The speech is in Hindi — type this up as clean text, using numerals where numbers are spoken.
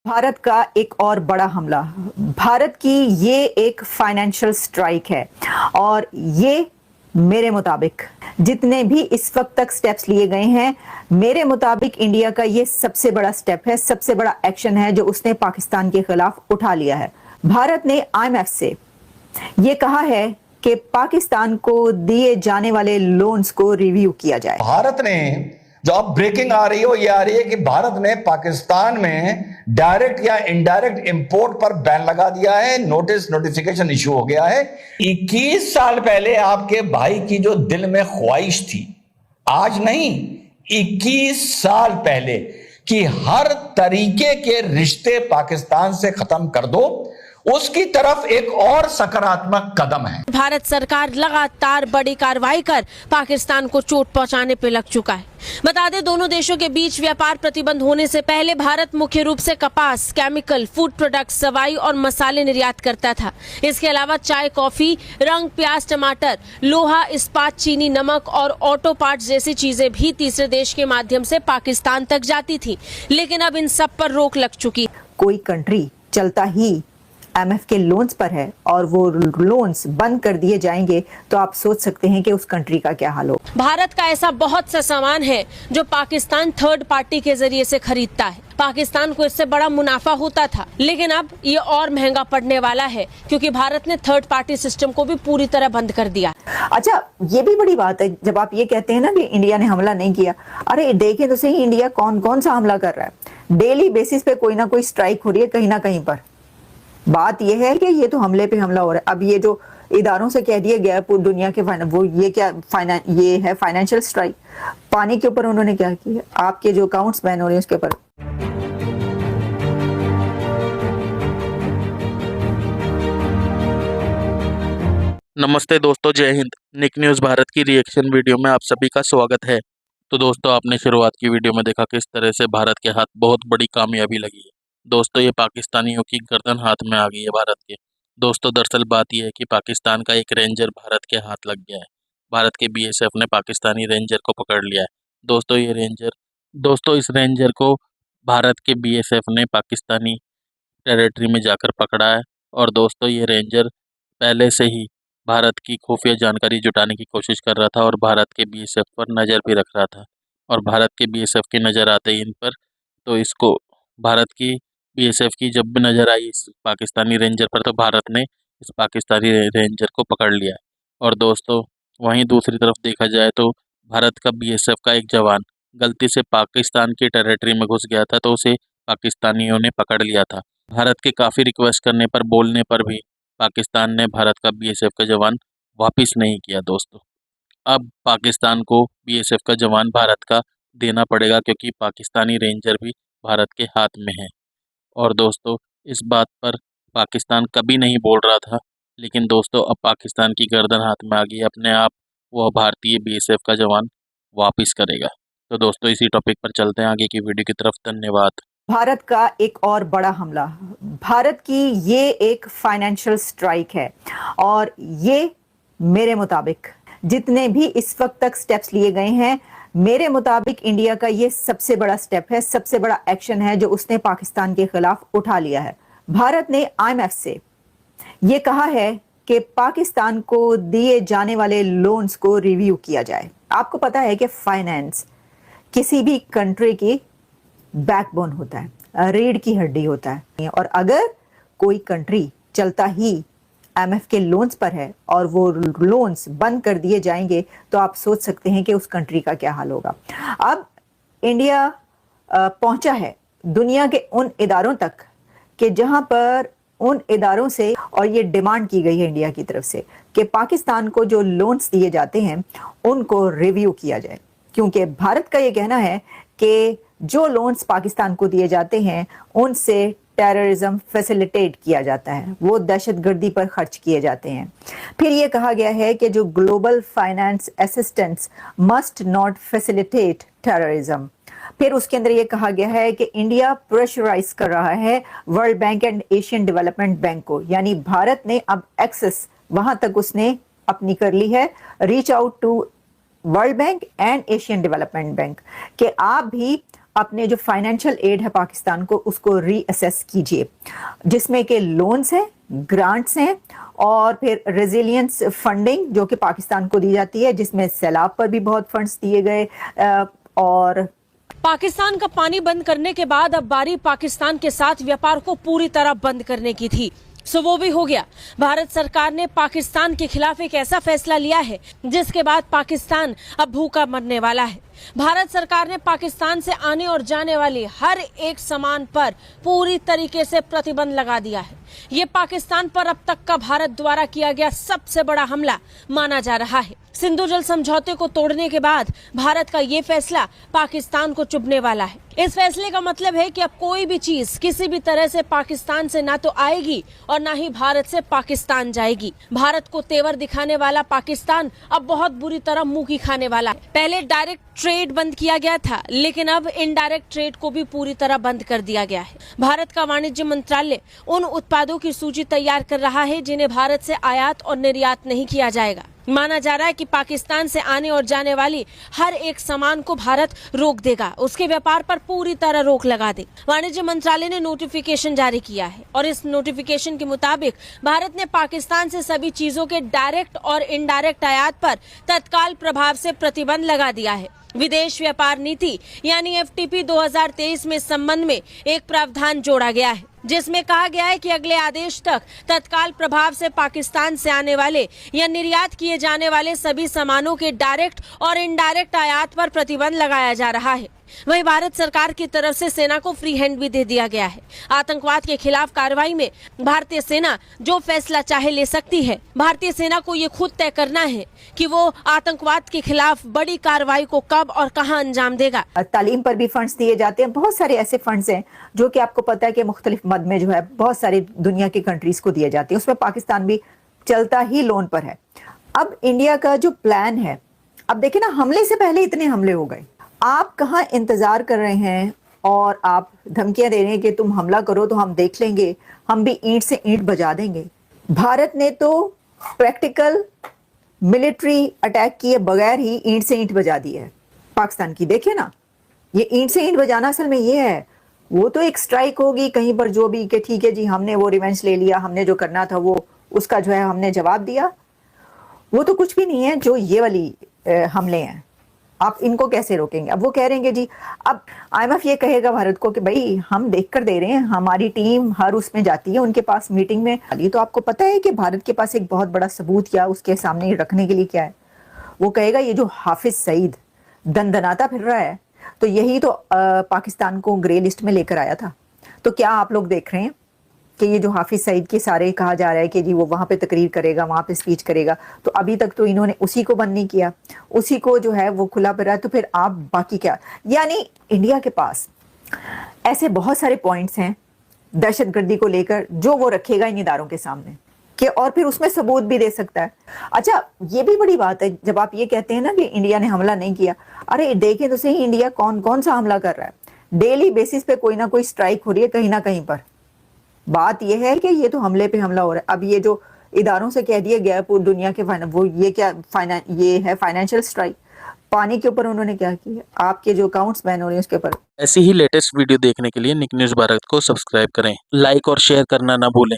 भारत का एक और बड़ा हमला। भारत की ये एक फाइनेंशियल स्ट्राइक है और ये मेरे मुताबिक जितने भी इस वक्त तक स्टेप्स लिए गए हैं, मेरे मुताबिक इंडिया का ये सबसे बड़ा स्टेप है, सबसे बड़ा एक्शन है जो उसने पाकिस्तान के खिलाफ उठा लिया है। भारत ने आईएमएफ से ये कहा है कि पाकिस्तान को दिए जाने वाले लोन्स को रिव्यू किया जाए। भारत ने जो अब ब्रेकिंग आ रही है वो ये आ रही है कि भारत ने पाकिस्तान में डायरेक्ट या इनडायरेक्ट इंपोर्ट पर बैन लगा दिया है। नोटिफिकेशन इशू हो गया है। 21 साल पहले आपके भाई की जो दिल में ख्वाहिश थी, आज नहीं, 21 साल पहले, कि हर तरीके के रिश्ते पाकिस्तान से खत्म कर दो, उसकी तरफ एक और सकारात्मक कदम है। भारत सरकार लगातार बड़ी कार्रवाई कर पाकिस्तान को चोट पहुंचाने पे लग चुका है। बता दें, दोनों देशों के बीच व्यापार प्रतिबंध होने से पहले भारत मुख्य रूप से कपास, केमिकल, फूड प्रोडक्ट्स, दवाई और मसाले निर्यात करता था। इसके अलावा चाय, कॉफी, रंग, प्याज, टमाटर, लोहा, इस्पात, चीनी, नमक और ऑटो पार्ट्स जैसी चीजें भी तीसरे देश के माध्यम से पाकिस्तान तक जाती थी। लेकिन अब इन सब पर रोक लग चुकी। कोई कंट्री चलता ही आईएमएफ के लोन्स पर है और वो लोन्स बंद कर दिए जाएंगे तो आप सोच सकते हैं कि उस कंट्री का क्या हाल हो। भारत का ऐसा बहुत सा सामान है जो पाकिस्तान थर्ड पार्टी के जरिए से खरीदता है। पाकिस्तान को इससे बड़ा मुनाफा होता था, लेकिन अब ये और महंगा पड़ने वाला है क्योंकि भारत ने थर्ड पार्टी सिस्टम को भी पूरी तरह बंद कर दिया। अच्छा, ये भी बड़ी बात है जब आप ये कहते हैं ना कि इंडिया ने हमला नहीं किया। अरे देखें तो सही, इंडिया कौन कौन सा हमला कर रहा है। डेली बेसिस पे कोई ना कोई स्ट्राइक हो रही है कहीं ना कहीं पर। बात यह है कि ये तो हमले पे हमला हो रहा है। अब ये जो इदारों से कह दिया गया पूरी दुनिया के वो ये क्या ये है फाइनेंशियल स्ट्राइक। पानी के ऊपर उन्होंने क्या किया, आपके जो अकाउंट्स बैन हो रहे हैं उसके ऊपर। नमस्ते दोस्तों, जय हिंद। निक न्यूज़ भारत की रिएक्शन वीडियो में आप सभी का स्वागत है। तो दोस्तों, आपने शुरुआत की वीडियो में देखा किस तरह से भारत के हाथ बहुत बड़ी कामयाबी लगी है। दोस्तों, ये पाकिस्तानियों की गर्दन हाथ में आ गई है भारत के। दोस्तों, दरअसल बात यह है कि पाकिस्तान का एक रेंजर भारत के हाथ लग गया है। भारत के बीएसएफ ने पाकिस्तानी रेंजर को पकड़ लिया है। दोस्तों, इस रेंजर को भारत के बीएसएफ ने पाकिस्तानी टेरिटरी में जाकर पकड़ा है। और दोस्तों, ये रेंजर पहले से ही भारत की खुफिया जानकारी जुटाने की कोशिश कर रहा था और भारत के बीएसएफ पर नज़र भी रख रहा था। और भारत के बीएसएफ की नज़र आते ही इन पर, तो इसको भारत की बीएसएफ की जब भी नज़र आई इस पाकिस्तानी रेंजर पर, तो भारत ने इस पाकिस्तानी रेंजर को पकड़ लिया। और दोस्तों, वहीं दूसरी तरफ देखा जाए तो भारत का बीएसएफ का एक जवान गलती से पाकिस्तान की टेरिटरी में घुस गया था, तो उसे पाकिस्तानियों ने पकड़ लिया था। भारत के काफ़ी रिक्वेस्ट करने पर, बोलने पर भी पाकिस्तान ने भारत का बीएसएफ का जवान वापस नहीं किया। दोस्तों, अब पाकिस्तान को बीएसएफ का जवान भारत का देना पड़ेगा क्योंकि पाकिस्तानी रेंजर भी भारत के हाथ में है। और दोस्तों, इस बात पर पाकिस्तान कभी नहीं बोल रहा था, लेकिन दोस्तों अब पाकिस्तान की गर्दन हाथ में आ गई। अपने आप वह भारतीय बीएसएफ का जवान वापस करेगा। तो दोस्तों, इसी टॉपिक पर चलते हैं आगे की वीडियो की तरफ। धन्यवाद। भारत का एक और बड़ा हमला। भारत की ये एक फाइनेंशियल स्ट्राइक है और ये मेरे मुताबिक जितने भी इस वक्त तक स्टेप्स लिए गए हैं, मेरे मुताबिक इंडिया का ये सबसे बड़ा स्टेप है, सबसे बड़ा एक्शन है जो उसने पाकिस्तान के खिलाफ उठा लिया है। भारत ने आईएमएफ से ये कहा है कि पाकिस्तान को दिए जाने वाले लोन्स को रिव्यू किया जाए। आपको पता है कि फाइनेंस किसी भी कंट्री की बैकबोन होता है, रीढ़ की हड्डी होता है। और अगर कोई कंट्री चलता ही आईएमएफ के लोन्स पर है और वो लोन्स बंद कर दिए जाएंगे तो आप सोच सकते हैं कि उस कंट्री का क्या हाल होगा। अब इंडिया पहुंचा है दुनिया के उन इदारों तक कि जहां पर उन इदारों से और ये डिमांड की गई है इंडिया की तरफ से कि पाकिस्तान को जो लोन्स दिए जाते हैं उनको रिव्यू किया जाए। क्योंकि भारत का ये कहना है कि जो लोन्स पाकिस्तान को दिए जाते हैं उनसे टेररिज्म फैसिलिटेट किया जाता है, वो दहशतगर्दी पर खर्च किए जाते हैं। फिर ये कहा गया है कि जो global finance assistance must not facilitate terrorism. फिर उसके अंदर ये कहा गया है कि इंडिया प्रेशराइज कर रहा है world Bank and Asian Development bank को, यानी भारत ने अब एक्सेस वहां तक उसने अपनी कर ली है, reach out to World Bank and Asian Development Bank, कि आप भी अपने जो फाइनेंशियल एड है पाकिस्तान को उसको रीअसेस कीजिए, जिसमें के लोन्स हैं, ग्रांट्स हैं और फिर रेजिलियंस फंडिंग जो कि पाकिस्तान को दी जाती है, जिसमें सैलाब पर भी बहुत फंड्स दिए गए। और पाकिस्तान का पानी बंद करने के बाद अब बारी पाकिस्तान के साथ व्यापार को पूरी तरह बंद करने की थी, सो वो भी हो गया। भारत सरकार ने पाकिस्तान के खिलाफ एक ऐसा फैसला लिया है जिसके बाद पाकिस्तान अब भूखा मरने वाला है। भारत सरकार ने पाकिस्तान से आने और जाने वाली हर एक सामान पर पूरी तरीके से प्रतिबंध लगा दिया है। ये पाकिस्तान पर अब तक का भारत द्वारा किया गया सबसे बड़ा हमला माना जा रहा है। सिंधु जल समझौते को तोड़ने के बाद भारत का ये फैसला पाकिस्तान को चुभने वाला है। इस फैसले का मतलब है कि अब कोई भी चीज किसी भी तरह से पाकिस्तान से ना तो आएगी और ना ही भारत से पाकिस्तान जाएगी। भारत को तेवर दिखाने वाला पाकिस्तान अब बहुत बुरी तरह मुंह की खाने वाला है। पहले डायरेक्ट ट्रेड बंद किया गया था, लेकिन अब इनडायरेक्ट ट्रेड को भी पूरी तरह बंद कर दिया गया है। भारत का वाणिज्य मंत्रालय उन उत्पादों की सूची तैयार कर रहा है जिन्हें भारत से आयात और निर्यात नहीं किया जाएगा। माना जा रहा है कि पाकिस्तान से आने और जाने वाली हर एक सामान को भारत रोक देगा, उसके व्यापार पर पूरी तरह रोक लगा दे। वाणिज्य मंत्रालय ने नोटिफिकेशन जारी किया है और इस नोटिफिकेशन के मुताबिक भारत ने पाकिस्तान से सभी चीजों के डायरेक्ट और इनडायरेक्ट आयात पर तत्काल प्रभाव से प्रतिबंध लगा दिया है। विदेश व्यापार नीति यानी FTP 2023 में इस संबंध में एक प्रावधान जोड़ा गया है, जिसमें कहा गया है कि अगले आदेश तक तत्काल प्रभाव से पाकिस्तान से आने वाले या निर्यात किए जाने वाले सभी सामानों के डायरेक्ट और इनडायरेक्ट आयात पर प्रतिबंध लगाया जा रहा है। वहीं भारत सरकार की तरफ से सेना को फ्री हैंड भी दे दिया गया है। आतंकवाद के खिलाफ कार्रवाई में भारतीय सेना जो फैसला चाहे ले सकती है। भारतीय सेना को ये खुद तय करना है कि वो आतंकवाद के खिलाफ बड़ी कार्रवाई को कब और कहां अंजाम देगा। तालीम पर भी फंड्स दिए जाते हैं। बहुत सारे ऐसे फंड्स हैं जो कि आपको पता है कि मुख्तलिफ मद में जो है बहुत सारी दुनिया की कंट्रीज को दिए जाते हैं, उसमें पाकिस्तान भी चलता ही लोन पर है। अब इंडिया का जो प्लान है, अब देखिए ना, हमले से पहले इतने हमले हो गए, आप कहाँ इंतजार कर रहे हैं और आप धमकियां दे रहे हैं कि तुम हमला करो तो हम देख लेंगे, हम भी ईंट से ईंट बजा देंगे। भारत ने तो प्रैक्टिकल मिलिट्री अटैक किए बगैर ही ईंट से ईंट बजा दी है पाकिस्तान की। देखिए ना, ये ईंट से ईंट बजाना असल में ये है, वो तो एक स्ट्राइक होगी कहीं पर जो भी कि ठीक है जी हमने वो रिवेंज ले लिया, हमने जो करना था वो उसका जो है हमने जवाब दिया। वो तो कुछ भी नहीं है जो ये वाली हमले हैं। आप इनको कैसे रोकेंगे? अब वो कह रहे हैं जी, अब IMF ये कहेगा भारत को कि भाई हम देख कर दे रहे हैं, हमारी टीम हर उसमें जाती है उनके पास मीटिंग में। ये तो आपको पता है कि भारत के पास एक बहुत बड़ा सबूत या उसके सामने रखने के लिए क्या है, वो कहेगा ये जो हाफिज सईद दंदनाता फिर रहा है तो यही तो पाकिस्तान को ग्रे लिस्ट में लेकर आया था। तो क्या आप लोग देख रहे हैं कि ये जो हाफिज सईद के सारे कहा जा रहा है कि जी वो वहां पे तकरीर करेगा, वहां पे स्पीच करेगा, तो अभी तक तो इन्होंने उसी को बंद नहीं किया, उसी को जो है वो खुला पर रहा। तो फिर आप बाकी क्या, यानी इंडिया के पास ऐसे बहुत सारे पॉइंट्स हैं दहशतगर्दी को लेकर जो वो रखेगा इन इदारों के सामने कि, और फिर उसमें सबूत भी दे सकता है। अच्छा, ये भी बड़ी बात है जब आप ये कहते हैं ना कि इंडिया ने हमला नहीं किया। अरे देखें तो सही, इंडिया कौन कौन सा हमला कर रहा है। डेली बेसिस पे कोई ना कोई स्ट्राइक हो रही है कहीं ना कहीं पर। बात यह है कि ये तो हमले पे हमला हो रहा है। अब ये जो इदारों से कह दिया गया पूरी दुनिया के वो ये क्या ये है फाइनेंशियल स्ट्राइक। पानी के ऊपर उन्होंने क्या किया, आपके जो अकाउंट्स बैन हो रहे हैं उसके ऊपर। ऐसी ही लेटेस्ट वीडियो देखने के लिए निक न्यूज़ भारत को सब्सक्राइब करें, लाइक और शेयर करना ना भूलें।